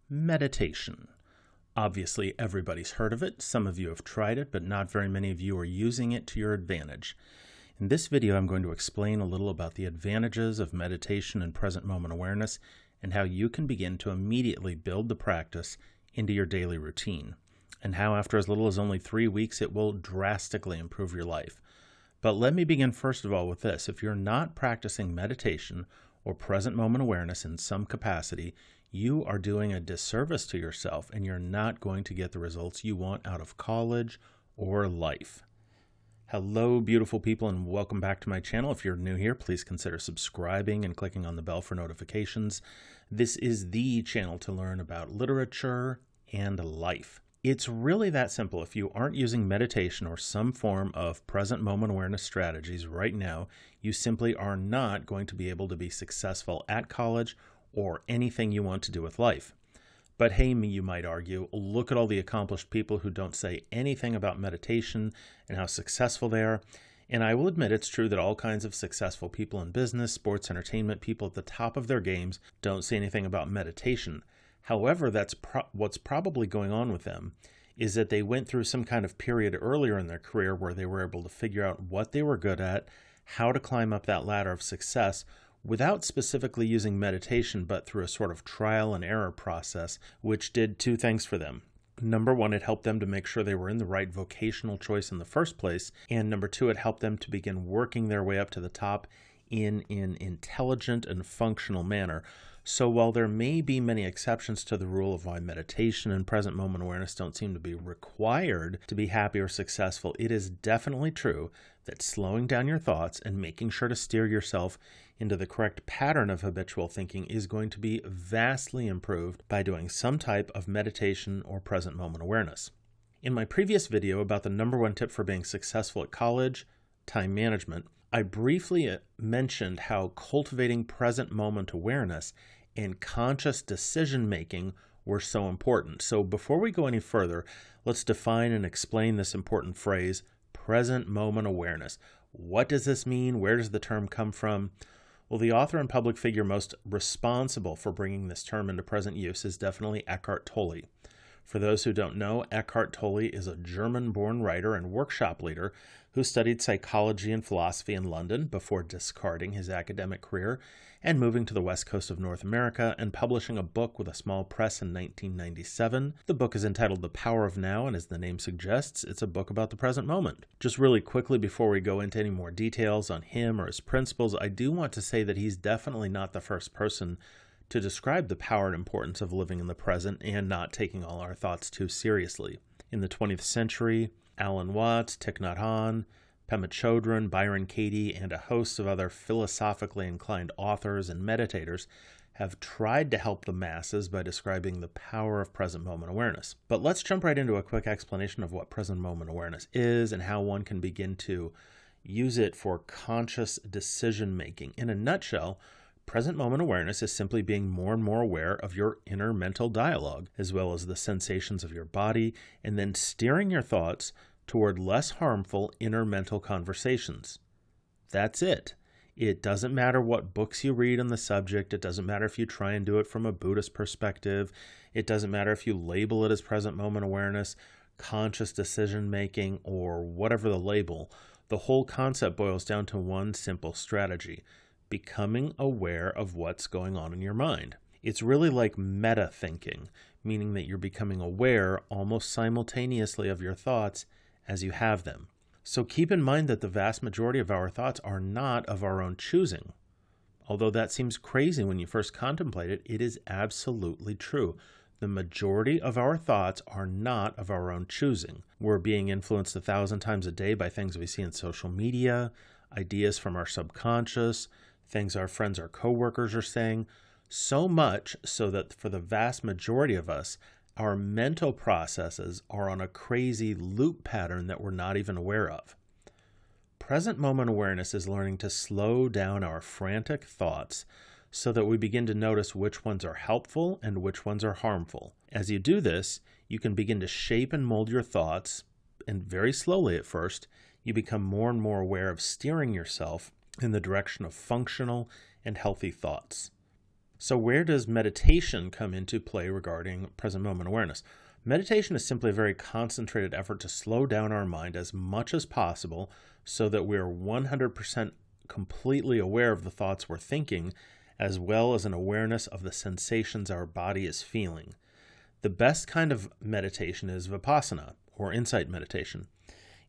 Meditation. Obviously, everybody's heard of it. Some of you have tried it, but not very many of you are using it to your advantage. In this video, I'm going to explain a little about the advantages of meditation and present moment awareness and how you can begin to immediately build the practice into your daily routine, and how after as little as only 3 weeks, it will drastically improve your life. But let me begin first of all with this. If you're not practicing meditation or present moment awareness in some capacity, you are doing a disservice to yourself and you're not going to get the results you want out of college or life. Hello, beautiful people, and welcome back to my channel. If you're new here, please consider subscribing and clicking on the bell for notifications. This is the channel to learn about literature and life. It's really that simple. If you aren't using meditation or some form of present moment awareness strategies right now, you simply are not going to be able to be successful at college or anything you want to do with life. But hey, you might argue, look at all the accomplished people who don't say anything about meditation and how successful they are. And I will admit it's true that all kinds of successful people in business, sports, entertainment, people at the top of their games don't say anything about meditation. However, that's what's probably going on with them is that they went through some kind of period earlier in their career where they were able to figure out what they were good at, how to climb up that ladder of success without specifically using meditation, but through a sort of trial and error process, which did two things for them. Number one, it helped them to make sure they were in the right vocational choice in the first place. And number two, it helped them to begin working their way up to the top in an intelligent and functional manner. So while there may be many exceptions to the rule of why meditation and present moment awareness don't seem to be required to be happy or successful, it is definitely true that slowing down your thoughts and making sure to steer yourself into the correct pattern of habitual thinking is going to be vastly improved by doing some type of meditation or present moment awareness. In my previous video about the number one tip for being successful at college, time management, I briefly mentioned how cultivating present moment awareness and conscious decision-making were so important. So before we go any further, let's define and explain this important phrase, present moment awareness. What does this mean? Where does the term come from? Well, the author and public figure most responsible for bringing this term into present use is definitely Eckhart Tolle. For those who don't know, Eckhart Tolle is a German-born writer and workshop leader who studied psychology and philosophy in London before discarding his academic career and moving to the west coast of North America and publishing a book with a small press in 1997. The book is entitled The Power of Now, and as the name suggests, it's a book about the present moment. Just really quickly before we go into any more details on him or his principles, I do want to say that he's definitely not the first person to describe the power and importance of living in the present and not taking all our thoughts too seriously. In the 20th century, Alan Watts, Thich Nhat Hanh, Pema Chodron, Byron Katie, and a host of other philosophically inclined authors and meditators have tried to help the masses by describing the power of present moment awareness. But let's jump right into a quick explanation of what present moment awareness is and how one can begin to use it for conscious decision making. In a nutshell, present moment awareness is simply being more and more aware of your inner mental dialogue, as well as the sensations of your body, and then steering your thoughts toward less harmful inner mental conversations. That's it. It doesn't matter what books you read on the subject. It doesn't matter if you try and do it from a Buddhist perspective. It doesn't matter if you label it as present moment awareness, conscious decision making, or whatever the label. The whole concept boils down to one simple strategy: becoming aware of what's going on in your mind. It's really like meta thinking, meaning that you're becoming aware almost simultaneously of your thoughts as you have them. So keep in mind that the vast majority of our thoughts are not of our own choosing. Although that seems crazy when you first contemplate it, it is absolutely true. The majority of our thoughts are not of our own choosing. We're being influenced 1,000 times a day by things we see in social media, ideas from our subconscious, things our friends or coworkers are saying, so much so that for the vast majority of us, our mental processes are on a crazy loop pattern that we're not even aware of. Present moment awareness is learning to slow down our frantic thoughts so that we begin to notice which ones are helpful and which ones are harmful. As you do this, you can begin to shape and mold your thoughts, and very slowly at first, you become more and more aware of steering yourself in the direction of functional and healthy thoughts. So where does meditation come into play regarding present moment awareness? Meditation is simply a very concentrated effort to slow down our mind as much as possible so that we're 100% completely aware of the thoughts we're thinking, as well as an awareness of the sensations our body is feeling. The best kind of meditation is Vipassana, or insight meditation.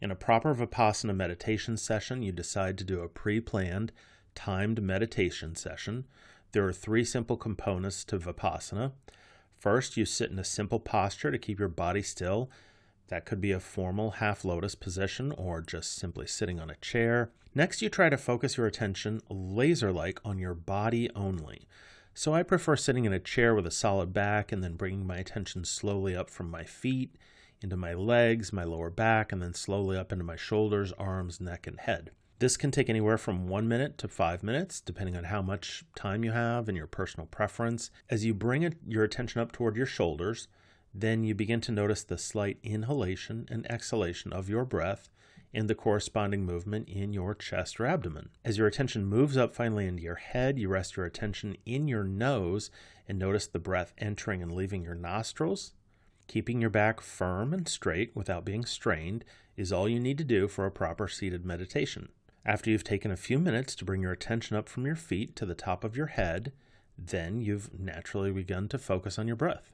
In a proper Vipassana meditation session, you decide to do a pre-planned, timed meditation session. There are 3 simple components to Vipassana. First, you sit in a simple posture to keep your body still. That could be a formal half lotus position or just simply sitting on a chair. Next, you try to focus your attention laser-like on your body only. So I prefer sitting in a chair with a solid back and then bringing my attention slowly up from my feet into my legs, my lower back, and then slowly up into my shoulders, arms, neck, and head. This can take anywhere from 1 minute to 5 minutes, depending on how much time you have and your personal preference. As you bring your attention up toward your shoulders, then you begin to notice the slight inhalation and exhalation of your breath and the corresponding movement in your chest or abdomen. As your attention moves up finally into your head, you rest your attention in your nose and notice the breath entering and leaving your nostrils. Keeping your back firm and straight without being strained is all you need to do for a proper seated meditation. After you've taken a few minutes to bring your attention up from your feet to the top of your head, then you've naturally begun to focus on your breath.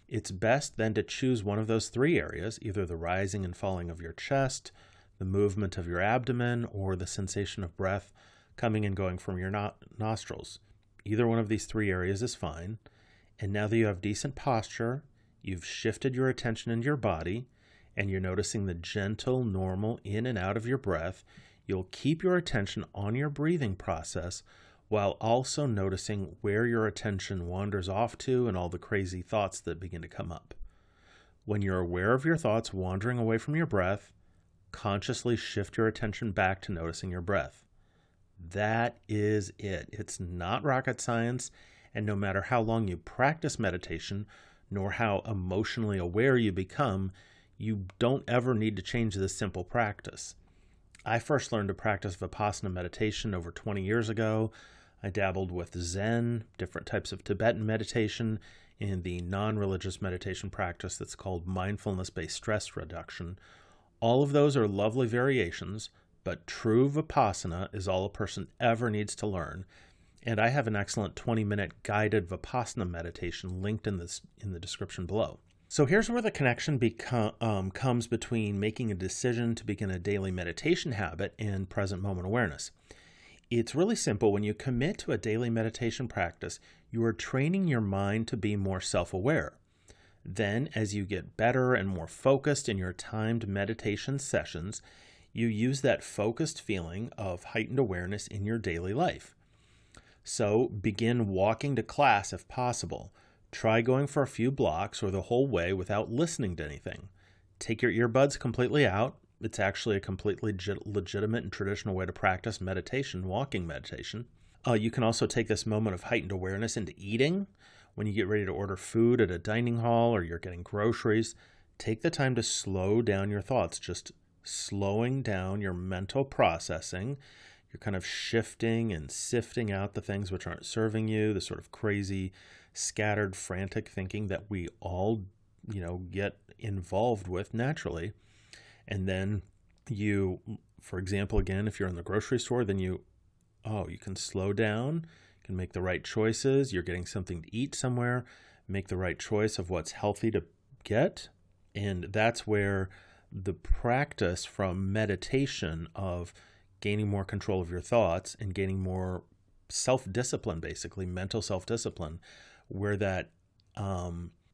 It's best then to choose one of those 3 areas, either the rising and falling of your chest, the movement of your abdomen, or the sensation of breath coming and going from your nostrils. Either one of these 3 areas is fine. And now that you have decent posture, you've shifted your attention into your body, and you're noticing the gentle, normal in and out of your breath, you'll keep your attention on your breathing process while also noticing where your attention wanders off to and all the crazy thoughts that begin to come up. When you're aware of your thoughts wandering away from your breath, consciously shift your attention back to noticing your breath. That is it. It's not rocket science, and no matter how long you practice meditation, nor how emotionally aware you become, you don't ever need to change this simple practice. I first learned to practice Vipassana meditation over 20 years ago. I dabbled with Zen, different types of Tibetan meditation, and the non-religious meditation practice that's called mindfulness-based stress reduction. All of those are lovely variations, but true Vipassana is all a person ever needs to learn. And I have an excellent 20-minute guided Vipassana meditation linked in the description below. So here's where the connection comes between making a decision to begin a daily meditation habit and present moment awareness. It's really simple. When you commit to a daily meditation practice, you are training your mind to be more self-aware. Then, as you get better and more focused in your timed meditation sessions, you use that focused feeling of heightened awareness in your daily life. So begin walking to class if possible. Try going for a few blocks or the whole way without listening to anything. Take your earbuds completely out. It's actually a completely legitimate and traditional way to practice meditation, walking meditation. You can also take this moment of heightened awareness into eating. When you get ready to order food at a dining hall or you're getting groceries, take the time to slow down your thoughts, just slowing down your mental processing. You're kind of shifting and sifting out the things which aren't serving you, the sort of crazy, scattered, frantic thinking that we all, get involved with naturally. And then you, for example, again, if you're in the grocery store, then you can slow down, you can make the right choices. You're getting something to eat somewhere, make the right choice of what's healthy to get. And that's where the practice from meditation of gaining more control of your thoughts and gaining more self-discipline, basically mental self-discipline, where that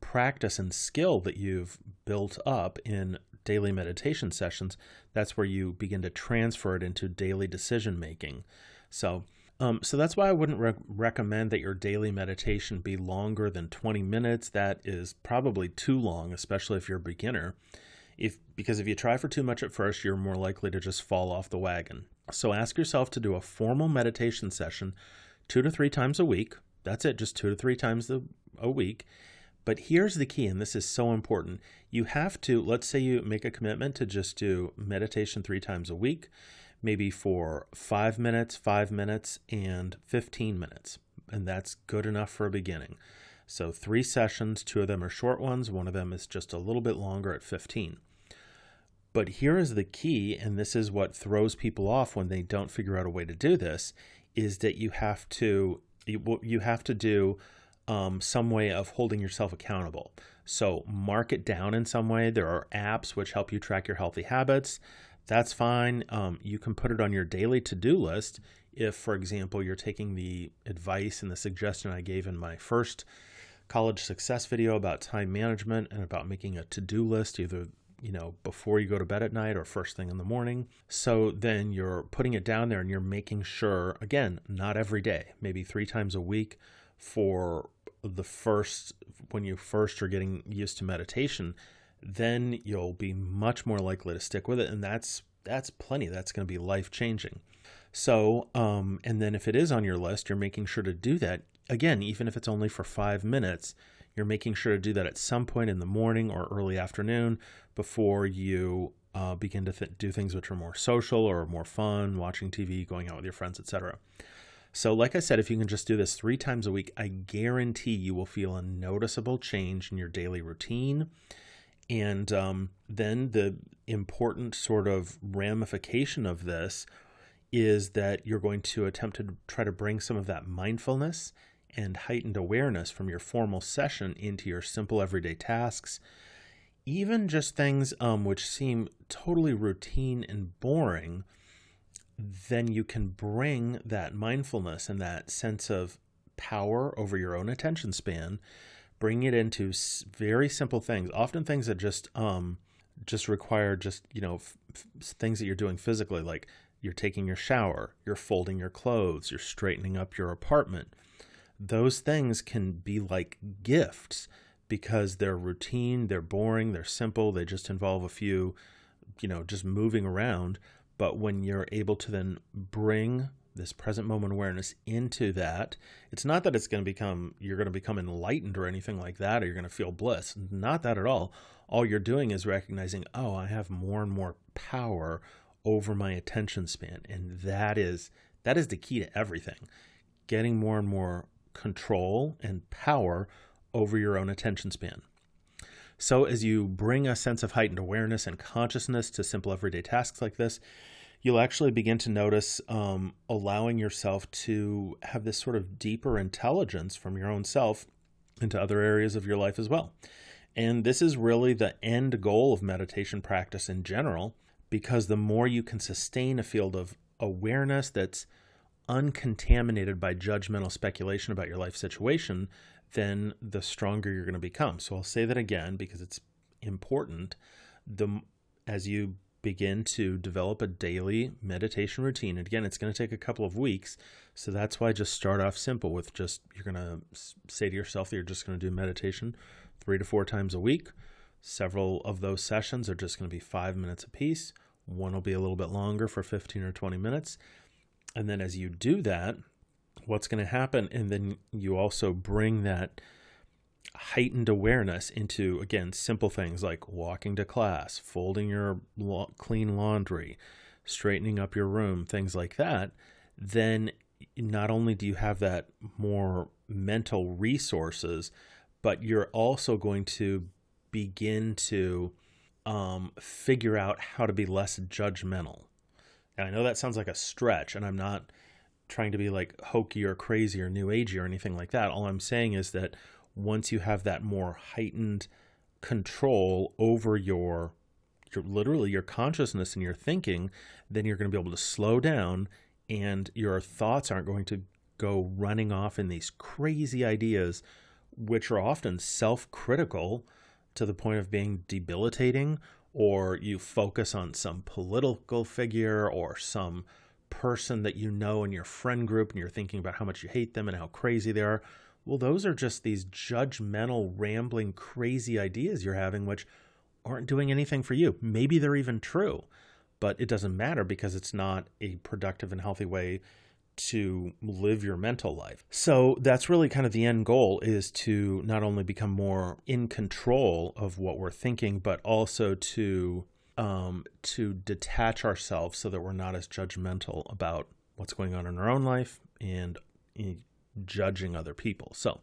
practice and skill that you've built up in daily meditation sessions, that's where you begin to transfer it into daily decision making. So that's why I wouldn't recommend that your daily meditation be longer than 20 minutes. That is probably too long, especially if you're a beginner. Because if you try for too much at first, you're more likely to just fall off the wagon. So ask yourself to do a formal meditation session 2 to 3 times a week. That's it, just 2 to 3 times a week. But here's the key, and this is so important. You have to, let's say you make a commitment to just do meditation 3 times a week, maybe for 5 minutes, and 15 minutes. and that's good enough for a beginning. So 3 sessions, 2 of them are short ones, one of them is just a little bit longer at 15. But here is the key, and this is what throws people off when they don't figure out a way to do this, is that you have to do some way of holding yourself accountable. So mark it down in some way. There are apps which help you track your healthy habits. That's fine. You can put it on your daily to-do list if, for example, you're taking the advice and the suggestion I gave in my first college success video about time management and about making a to-do list, either before you go to bed at night or first thing in the morning. So then you're putting it down there and you're making sure, again, not every day, maybe 3 times a week for when you first are getting used to meditation, then you'll be much more likely to stick with it. And that's plenty. That's going to be life-changing. So, and then if it is on your list, you're making sure to do that. Again, even if it's only for 5 minutes, you're making sure to do that at some point in the morning or early afternoon before you begin to do things which are more social or more fun, watching TV, going out with your friends, etc. So like I said, if you can just do this 3 times a week, I guarantee you will feel a noticeable change in your daily routine. And then the important sort of ramification of this is that you're going to attempt to try to bring some of that mindfulness and heightened awareness from your formal session into your simple everyday tasks, even just things which seem totally routine and boring. Then you can bring that mindfulness and that sense of power over your own attention span, bring it into very simple things, often things that just require things that you're doing physically, like you're taking your shower, you're folding your clothes, you're straightening up your apartment. Those things can be like gifts because they're routine, they're boring, they're simple, they just involve a few, just moving around. But when you're able to then bring this present moment awareness into that, it's not that you're going to become enlightened or anything like that, or you're going to feel bliss. Not that at all. All you're doing is recognizing, oh, I have more and more power over my attention span. And that is the key to everything. Getting more and more control and power over your own attention span. So as you bring a sense of heightened awareness and consciousness to simple everyday tasks like this, you'll actually begin to notice allowing yourself to have this sort of deeper intelligence from your own self into other areas of your life as well. And this is really the end goal of meditation practice in general, because the more you can sustain a field of awareness that's uncontaminated by judgmental speculation about your life situation, then the stronger you're going to become. So I'll say that again because it's important. As you begin to develop a daily meditation routine, and again, it's going to take a couple of weeks, so that's why just start off simple with you're going to say to yourself that you're just going to do meditation 3 to 4 times a week. Several of those sessions are just going to be 5 minutes apiece. One will be a little bit longer for 15 or 20 minutes. And then as you do that, what's going to happen, and then you also bring that heightened awareness into, again, simple things like walking to class, folding your clean laundry, straightening up your room, things like that, then not only do you have that more mental resources, but you're also going to begin to figure out how to be less judgmental. And I know that sounds like a stretch, and I'm not trying to be like hokey or crazy or new agey or anything like that. All I'm saying is that once you have that more heightened control over your consciousness and your thinking, then you're going to be able to slow down, and your thoughts aren't going to go running off in these crazy ideas, which are often self-critical to the point of being debilitating, or you focus on some political figure or some person that you know in your friend group, and you're thinking about how much you hate them and how crazy they are. Well, those are just these judgmental, rambling, crazy ideas you're having, which aren't doing anything for you. Maybe they're even true, but it doesn't matter because it's not a productive and healthy way to live your mental life. So that's really kind of the end goal, is to not only become more in control of what we're thinking, but also to detach ourselves so that we're not as judgmental about what's going on in our own life, and judging other people. So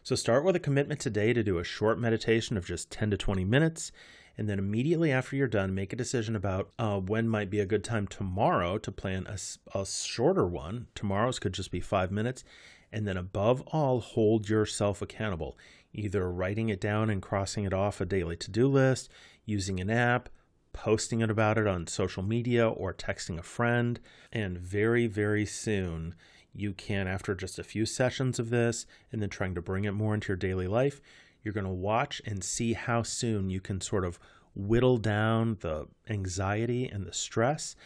start with a commitment today to do a short meditation of just 10 to 20 minutes. And then immediately after you're done, make a decision about when might be a good time tomorrow to plan a shorter one. Tomorrow's could just be 5 minutes. And then above all, hold yourself accountable, either writing it down and crossing it off a daily to-do list, using an app, posting about it on social media, or texting a friend. And very, very soon, you can, after just a few sessions of this and then trying to bring it more into your daily life, you're going to watch and see how soon you can sort of whittle down the anxiety and the stress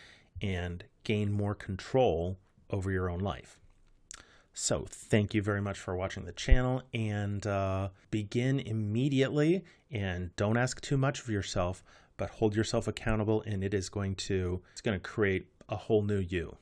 and gain more control over your own life. So thank you very much for watching the channel, and begin immediately, and don't ask too much of yourself, but hold yourself accountable, and it's going to create a whole new you.